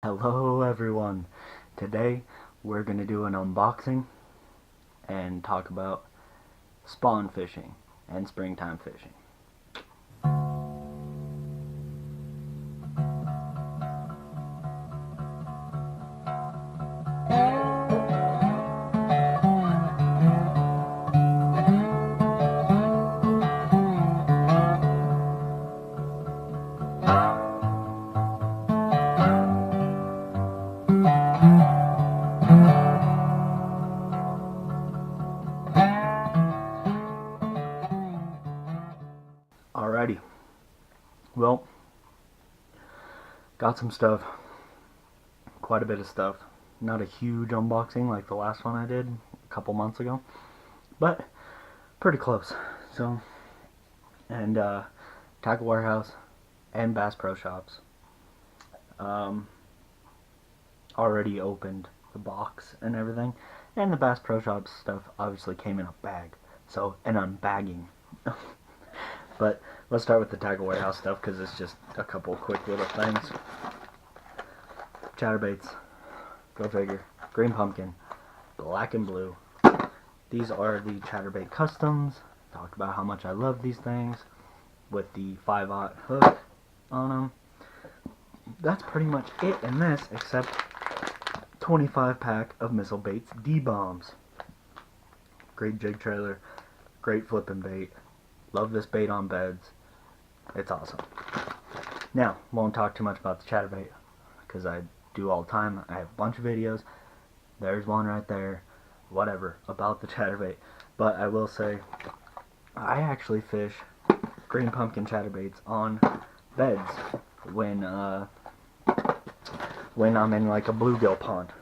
Hello everyone. Today we're going to do an unboxing and talk about spawn fishing and springtime fishing. Alrighty. Well, got some stuff. Quite a bit of stuff. Not a huge unboxing like the last one I did a couple months ago, but pretty close. So, and Tackle Warehouse and Bass Pro Shops already opened the box and everything, and the Bass Pro Shops stuff obviously came in a bag, so an unbagging. But let's start with the Tackle Warehouse stuff because it's just a couple quick little things. Chatterbaits, go figure. Green pumpkin, black and blue. These are the Chatterbait Customs. Talked about how much I love these things with the 5/0 hook on them. That's pretty much it in this, except 25 pack of Missile Baits D-bombs. Great jig trailer, great flipping bait. Love this bait on beds. It's awesome. Now, won't talk too much about the chatterbait because I do all the time. I have a bunch of videos. There's one right there. Whatever about the chatterbait. But I will say, I actually fish green pumpkin chatterbaits on beds when I'm in like a bluegill pond.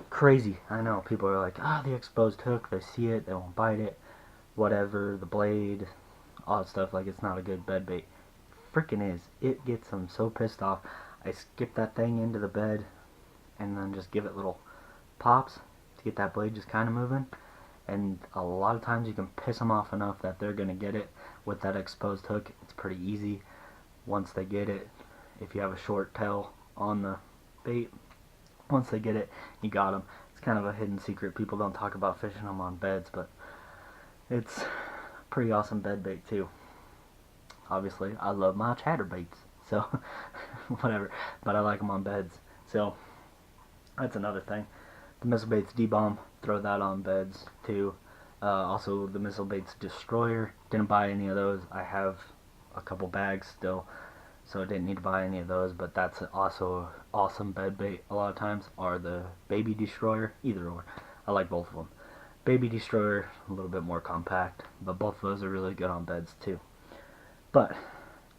Crazy. I know. People are like, the exposed hook. They see it. They won't bite it. Whatever, the blade, all that stuff, like it's not a good bed bait. Frickin' is. It gets them so pissed off. I skip that thing into the bed and then just give it little pops to get that blade just kind of moving. And a lot of times you can piss them off enough that they're going to get it with that exposed hook. It's pretty easy once they get it. If you have a short tail on the bait, once they get it, you got them. It's kind of a hidden secret. People don't talk about fishing them on beds, but it's pretty awesome bed bait too. Obviously, I love my chatterbaits, so whatever. But I like them on beds, so that's another thing. The Missile Baits D-bomb, throw that on beds too. Also, the Missile Baits Destroyer. Didn't buy any of those. I have a couple bags still, so I didn't need to buy any of those. But that's also awesome bed bait. A lot of times are the Baby Destroyer, either or. I like both of them. Baby Destroyer, a little bit more compact, but both of those are really good on beds too. But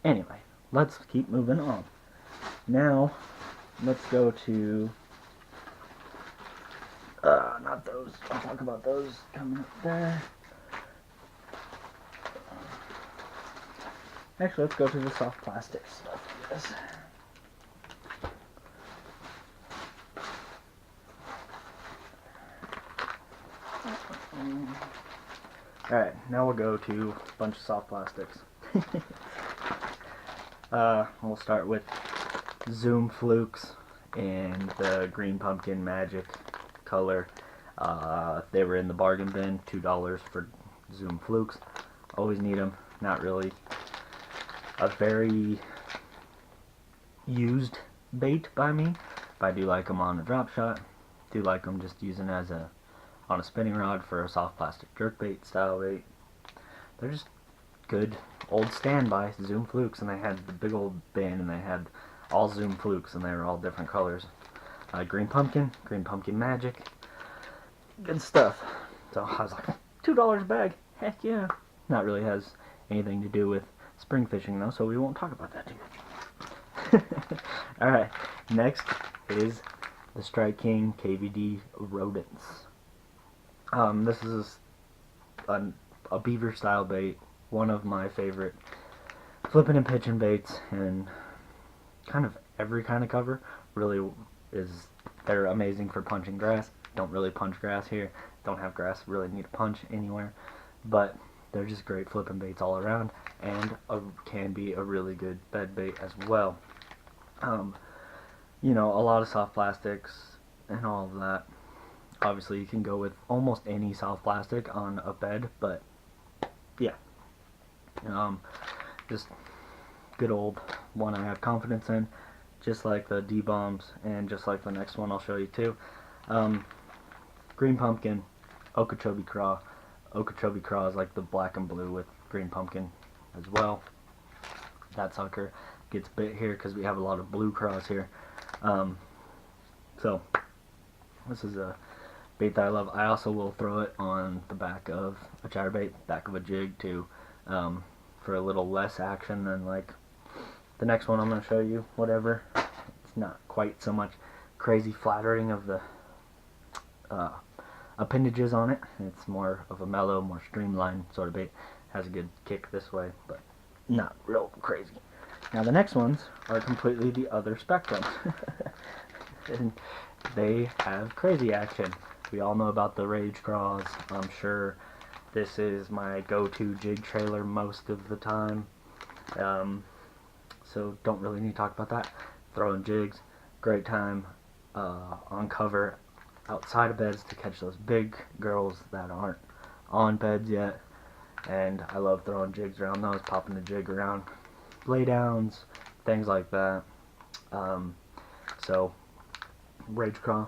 anyway, let's keep moving on. Now, let's go to, not those, I'll talk about those coming up there. Actually, let's go to the soft plastic stuff, yes. Alright, now we'll go to a bunch of soft plastics. We'll start with Zoom Flukes and the Green Pumpkin Magic color. They were in the bargain bin, $2 for Zoom Flukes. Always need them. Not really a very used bait by me, but I do like them on a drop shot. Do like them just using as on a spinning rod for a soft plastic jerkbait style bait. They're just good old standby Zoom Flukes, and they had the big old bin, and they had all Zoom Flukes, and they were all different colors. Green Pumpkin Magic, good stuff. So I was like, $2 a bag, heck yeah. Not really has anything to do with spring fishing though, so we won't talk about that too much. Alright, next is the Strike King KVD Rodents. This is a beaver style bait, one of my favorite flipping and pitching baits, and kind of every kind of cover really is. They're amazing for punching grass. Don't really punch grass here, don't have grass really need to punch anywhere, but they're just great flipping baits all around, and can be a really good bed bait as well. you know, a lot of soft plastics and all of that. Obviously, you can go with almost any soft plastic on a bed, but yeah, just good old one I have confidence in, just like the D-bombs and just like the next one I'll show you too. Green pumpkin, Okeechobee craw. Okeechobee craw is like the black and blue with green pumpkin as well. That sucker gets bit here because we have a lot of blue craws here. So this is a bait that I love. I also will throw it on the back of a chatterbait, back of a jig too, for a little less action than like the next one I'm going to show you. Whatever, it's not quite so much crazy flattering of the appendages on it. It's more of a mellow, more streamlined sort of bait. Has a good kick this way, but not real crazy. Now the next ones are completely the other spectrum. And they have crazy action. We all know about the rage craws. I'm sure this is my go-to jig trailer most of the time. So don't really need to talk about that. Throwing jigs, great time on cover outside of beds to catch those big girls that aren't on beds yet. And I love throwing jigs around those, popping the jig around laydowns, things like that. So rage craw,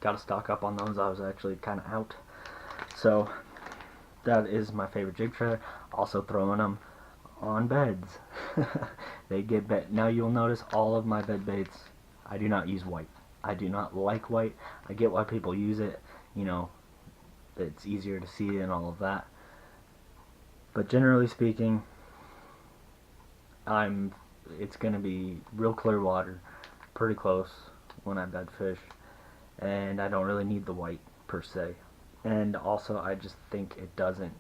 gotta stock up on those. I was actually kind of out, so that is my favorite jig trailer. Also throwing them on beds. They get bit. Now you'll notice all of my bed baits, I do not use white. I do not like white. I get why people use it, you know, it's easier to see and all of that, but generally speaking, it's gonna be real clear water, pretty close when I bed fish, and I don't really need the white per se. And also I just think it doesn't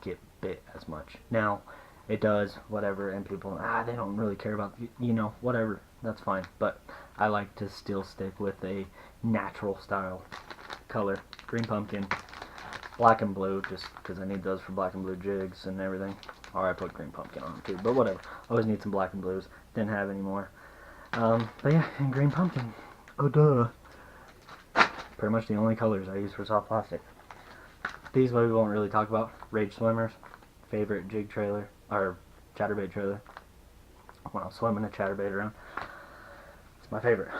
get bit as much. Now it does, whatever, and people, they don't really care about, you know, whatever, that's fine, but I like to still stick with a natural style color. Green pumpkin, black and blue, just because I need those for black and blue jigs and everything. Or I put green pumpkin on them too, but whatever. Always need some black and blues. Didn't have any more. But yeah, and green pumpkin. Oh duh. Pretty much the only colors I use for soft plastic. These we won't really talk about. Rage swimmers, favorite jig trailer, or chatterbait trailer. When I'm swimming a chatterbait around, it's my favorite.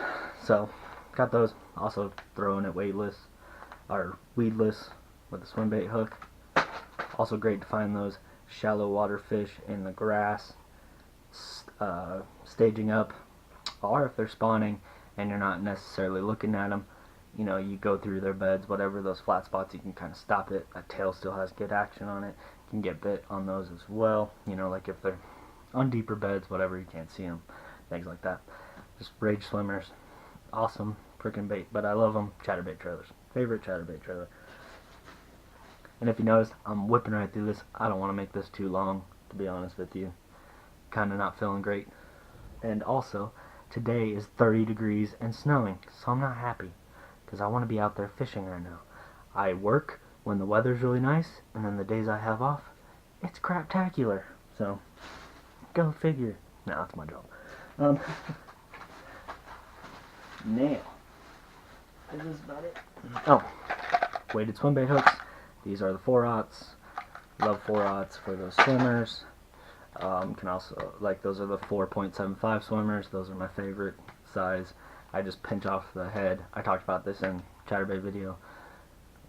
So, got those. Also throwing it weightless, or weedless, with a swim bait hook. Also great to find those shallow water fish in the grass, staging up, or if they're spawning and you're not necessarily looking at them, you know, you go through their beds, whatever, those flat spots, you can kind of stop it. That tail still has good action on it. You can get bit on those as well, you know, like if they're on deeper beds, whatever, you can't see them, things like that. Just rage swimmers, awesome freaking bait, but I love them. Chatterbait trailers, favorite chatterbait trailer. And if you notice, I'm whipping right through this. I don't want to make this too long, to be honest with you. Kind of not feeling great. And also, today is 30 degrees and snowing, so I'm not happy, because I want to be out there fishing right now. I work when the weather's really nice, and then the days I have off, it's craptacular. So, go figure. No, that's my job. Now, is this about it? Oh, weighted swim bait hooks. These are the 4/0s. Love 4/0s for those swimmers. Can also, like, those are the 4.75 swimmers. Those are my favorite size. I just pinch off the head. I talked about this in chatterbait video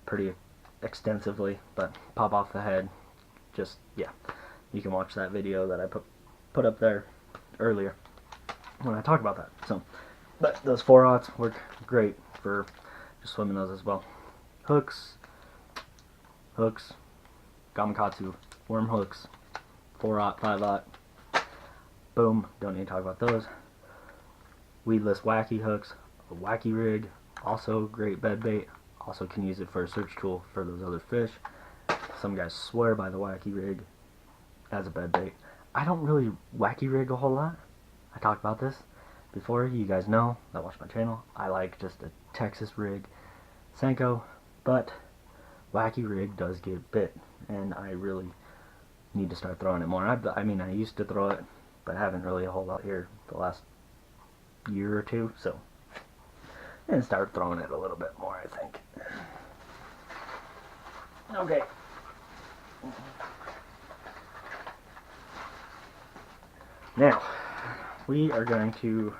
pretty extensively, but pop off the head. Just, yeah, you can watch that video that I put up there earlier when I talked about that. So, but those 4/0s work great for just swimming those as well. Hooks, Gamakatsu, worm hooks, 4/0, 5/0, boom, don't need to talk about those. Weedless wacky hooks, a wacky rig, also great bed bait, also can use it for a search tool for those other fish. Some guys swear by the wacky rig as a bed bait. I don't really wacky rig a whole lot. I talked about this before, you guys know that watch my channel. I like just a Texas rig, Senko, but wacky rig does get bit, and I really need to start throwing it more. I mean, I used to throw it, but I haven't really a whole lot here the last year or two, so and start throwing it a little bit more, I think. Okay. Now, we are going to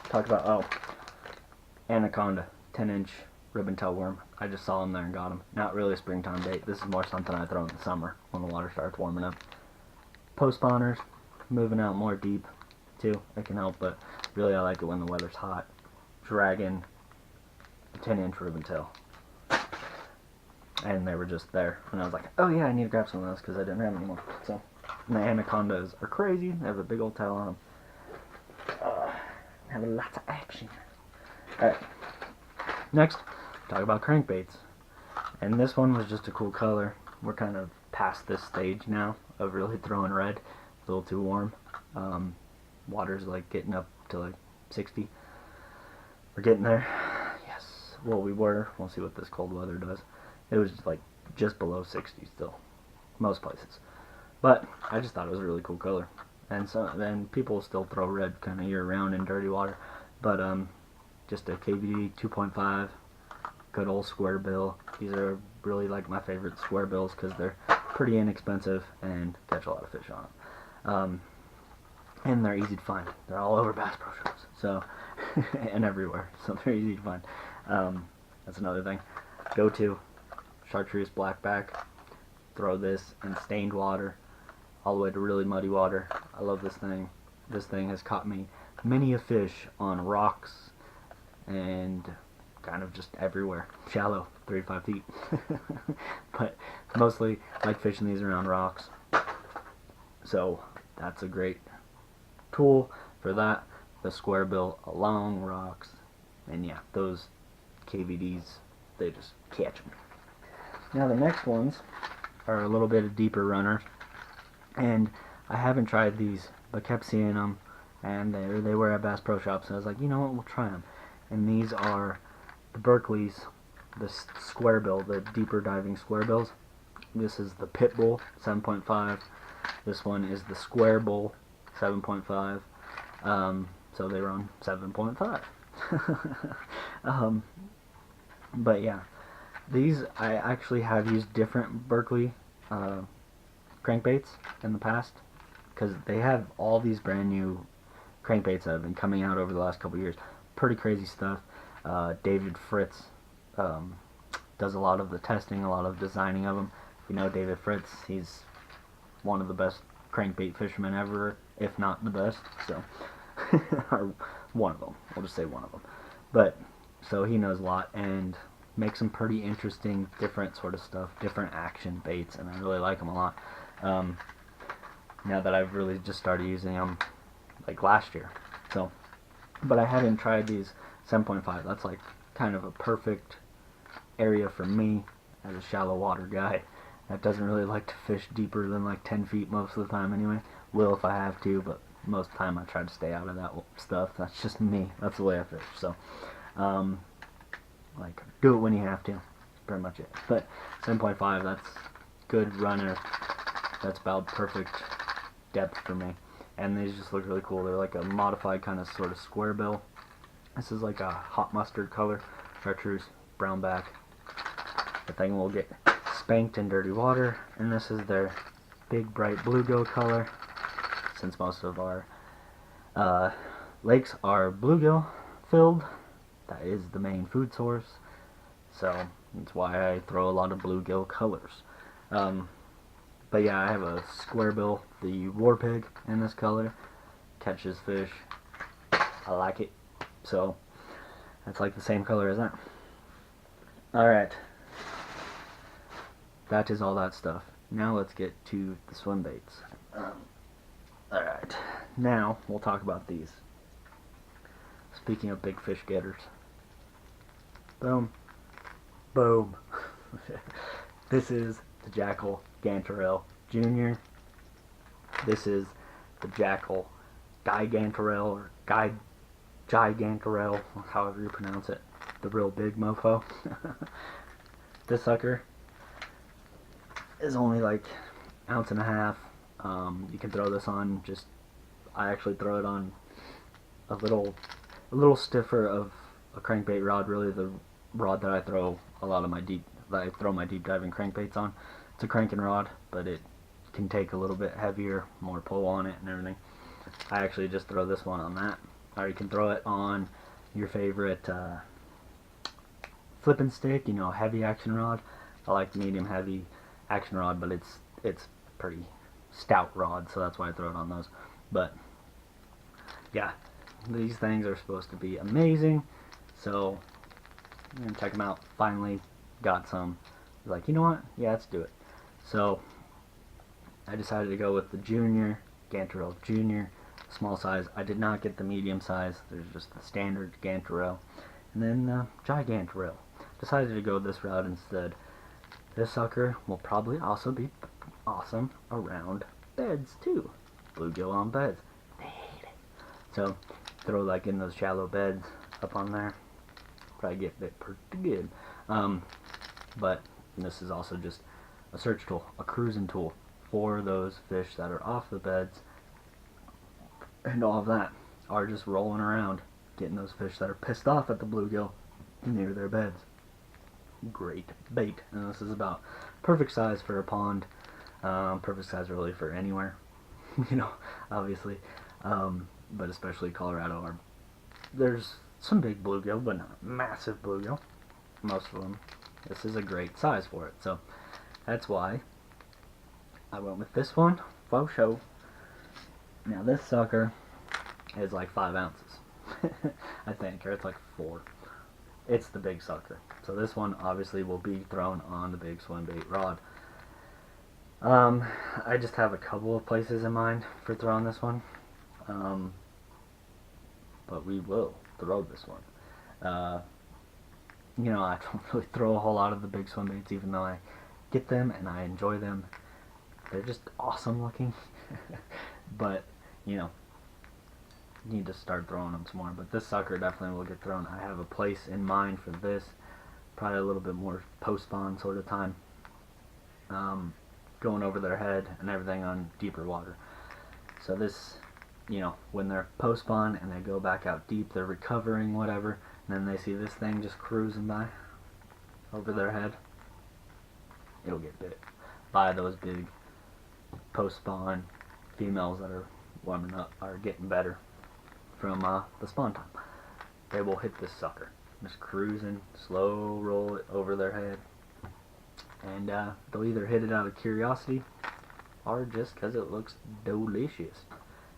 talk about, anaconda, 10-inch ribbon tail worm. I just saw him there and got him. Not really a springtime bait. This is more something I throw in the summer when the water starts warming up. Post spawners, moving out more deep too. It can help, but really I like it when the weather's hot. Dragging a 10-inch ribbon tail. And they were just there. And I was like, oh yeah, I need to grab some of those because I didn't have any more. So, and the anacondas are crazy. They have a big old tail on them. Have a lot of action. Alright. Next, talk about crankbaits. And this one was just a cool color. We're kind of past this stage now of really throwing red. It's a little too warm. Water's like getting up to like 60. We're getting there. Yes. Well, we were. We'll see what this cold weather does. It was like just below 60 still. Most places. But I just thought it was a really cool color. And so then people still throw red kind of year round in dirty water. But just a KVD 2.5, good old square bill. These are really like my favorite square bills because they're pretty inexpensive and catch a lot of fish on them. And they're easy to find. They're all over Bass Pro Shops, so and everywhere, so they're easy to find. That's another thing. Go to chartreuse blackback. Throw this in stained water all the way to really muddy water. I love this thing. This thing has caught me many a fish on rocks and kind of just everywhere. Shallow, 3 to 5 feet. But mostly like fishing these around rocks. So that's a great tool for that. The square bill along rocks. And yeah, those KVDs, they just catch them. Now the next ones are a little bit of deeper runners. And I haven't tried these, but kept seeing them, and they were at Bass Pro Shops, and I was like, you know what, we'll try them. And these are the Berkley's, the square bill, the deeper diving square bills. This is the Pit Bull 7.5. This one is the Square Bull 7.5. So they run 7.5. But yeah, these I actually have used different Berkley crankbaits in the past because they have all these brand new crankbaits that have been coming out over the last couple years. Pretty crazy stuff. David Fritz does a lot of the testing, a lot of designing of them. If you know David Fritz, he's one of the best crankbait fishermen ever, if not the best. So, or one of them. We'll just say one of them. But so he knows a lot and makes some pretty interesting, different sort of stuff, different action baits, and I really like them a lot. Now that I've really just started using them like last year. So, but I haven't tried these 7.5. That's like kind of a perfect area for me as a shallow water guy that doesn't really like to fish deeper than like 10 feet most of the time anyway. Will if I have to, but most of the time I try to stay out of that stuff. That's just me. That's the way I fish. So, like, do it when you have to. That's pretty much it. But 7.5, that's good runner. That's about perfect depth for me. And these just look really cool. They're like a modified kind of sort of square bill. This is like a hot mustard color. Chartreuse, brown back. The thing will get spanked in dirty water. And this is their big bright bluegill color. Since most of our lakes are bluegill filled, that is the main food source. So that's why I throw a lot of bluegill colors. But yeah, I have a square bill, the war pig in this color. Catches fish. I like it. So that's like the same color as that. Alright. That is all that stuff. Now let's get to the swim baits. Alright. Now we'll talk about these. Speaking of big fish getters. Boom. Boom. This is the jackall gantarel Jr. This is the jackall gigantarel or gigantarel, however you pronounce it. The real big mofo. This sucker is only like 1.5 ounces. You can throw this on just I actually throw it on a little stiffer of a crankbait rod. Really, the rod that I throw my deep diving crankbaits on. It's a cranking rod, but it can take a little bit heavier, more pull on it and everything. I actually just throw this one on that, or you can throw it on your favorite flipping stick, you know, heavy action rod. I like medium heavy action rod, but it's pretty stout rod, so that's why I throw it on those. But yeah, these things are supposed to be amazing, so I'm gonna check them out. Finally got some. Like, you know what? Yeah, let's do it. So I decided to go with the Junior Gantarel Junior, small size. I did not get the medium size. There's just the standard gantarel, and then gigantarel. Decided to go this route instead. This sucker will probably also be awesome around beds too. Bluegill on beds. They hate it. So throw like in those shallow beds up on there. Probably get bit pretty good. But this is also just a search tool, a cruising tool for those fish that are off the beds, and all of that are just rolling around, getting those fish that are pissed off at the bluegill near their beds. Great bait, and this is about perfect size for a pond, perfect size really for anywhere, you know, obviously, but especially Colorado. There's some big bluegill, but not massive bluegill. Most of them. This is a great size for it, so that's why I went with this one for show. Now this sucker is like 5 ounces, I think, or it's like 4. It's the big sucker. So this one obviously will be thrown on the big swim bait rod. I just have a couple of places in mind for throwing this one, but we will throw this one. You know, I don't really throw a whole lot of the big swim baits, even though I get them and I enjoy them. They're just awesome looking. But, you know, need to start throwing them some more. But this sucker definitely will get thrown. I have a place in mind for this. Probably a little bit more post-spawn sort of time. Going over their head and everything on deeper water. So this, you know, when they're post-spawn and they go back out deep, they're recovering, whatever, and then they see this thing just cruising by over their head, it'll get bit by those big post-spawn females that are warming up, are getting better from the spawn time. They will hit this sucker, just cruising, slow roll it over their head, and they'll either hit it out of curiosity or just because it looks delicious.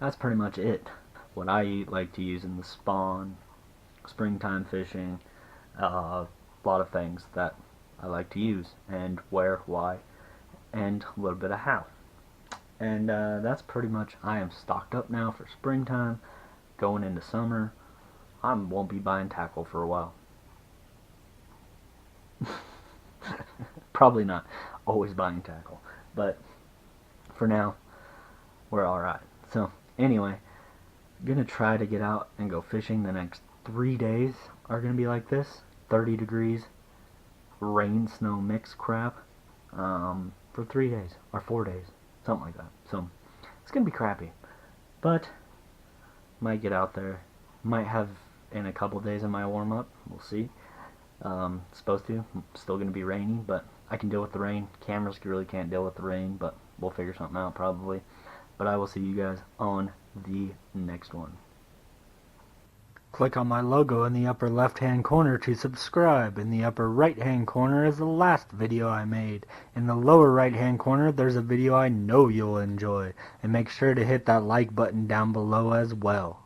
That's pretty much it. What I like to use in the spawn, springtime fishing, a lot of things that I like to use, and where, why, and a little bit of how. And that's pretty much, I am stocked up now for springtime, going into summer. I won't be buying tackle for a while. Probably not always buying tackle, but for now, we're alright. So, anyway, I'm going to try to get out and go fishing. The next 3 days are going to be like this, 30 degrees, rain, snow, mix crap, for 3 days, or 4 days, something like that. So, it's going to be crappy, but might get out there, might have in a couple days of my warm-up, we'll see. It's supposed to, still going to be rainy, but I can deal with the rain. Cameras really can't deal with the rain, but we'll figure something out probably. But I will see you guys on the next one. Click on my logo in the upper left hand corner to subscribe. In the upper right hand corner is the last video I made. In the lower right hand corner there's a video I know you'll enjoy. And make sure to hit that like button down below as well.